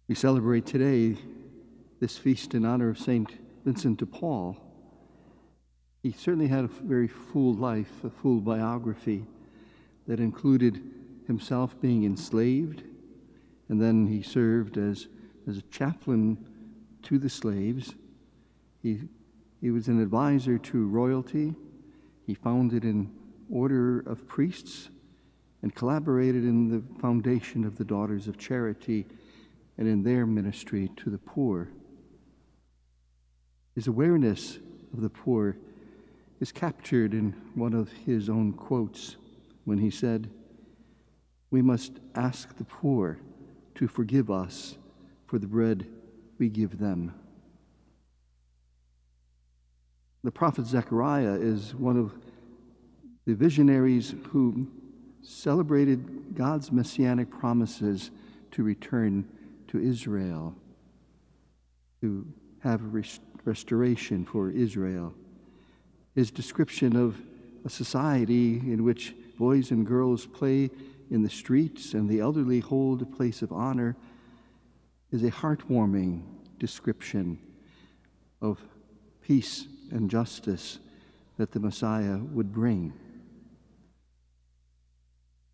We celebrate today this feast in honor of St. Vincent de Paul. He certainly had a very full life, a full biography that included himself being enslaved, and then he served as a chaplain to the slaves. He was an advisor to royalty. He founded an order of priests and collaborated in the foundation of the Daughters of Charity and in their ministry to the poor. His awareness of the poor is captured in one of his own quotes when he said, "We must ask the poor to forgive us for the bread we give them." The prophet Zechariah is one of the visionaries who celebrated God's messianic promises to return to Israel, to have restoration for Israel. His description of a society in which boys and girls play in the streets and the elderly hold a place of honor is a heartwarming description of peace and justice that the Messiah would bring.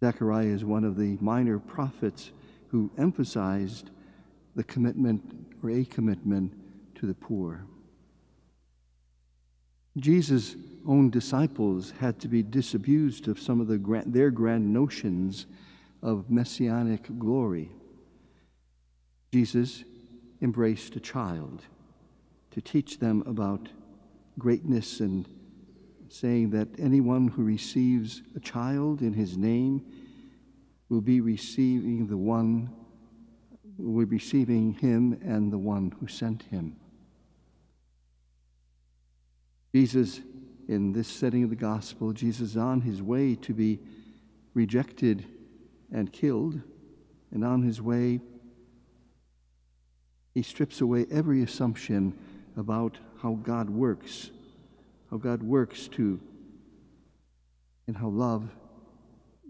Zechariah is one of the minor prophets who emphasized the commitment or a commitment to the poor. Jesus' own disciples had to be disabused of some of their grand notions of messianic glory. Jesus embraced a child to teach them about greatness, and saying that anyone who receives a child in his name will be receiving him and the one who sent him. Jesus, in this setting of the gospel, Jesus is on his way to be rejected and killed, and on his way he strips away every assumption about how God works and how love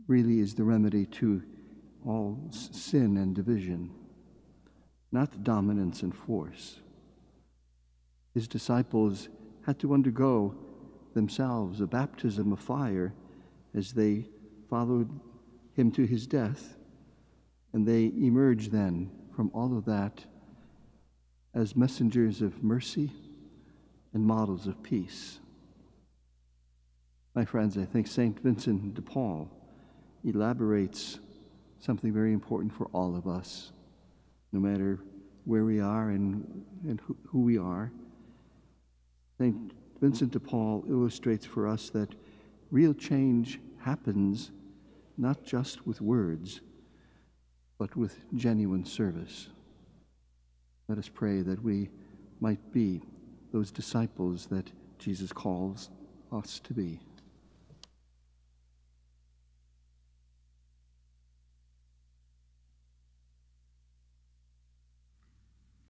really is the remedy to all sin and division, not dominance and force. His disciples had to undergo themselves a baptism of fire as they followed him to his death, and they emerged then from all of that as messengers of mercy and models of peace. My friends, I think St. Vincent de Paul elaborates something very important for all of us, no matter where we are and who we are. St. Vincent de Paul illustrates for us that real change happens not just with words, but with genuine service. Let us pray that we might be those disciples that Jesus calls us to be.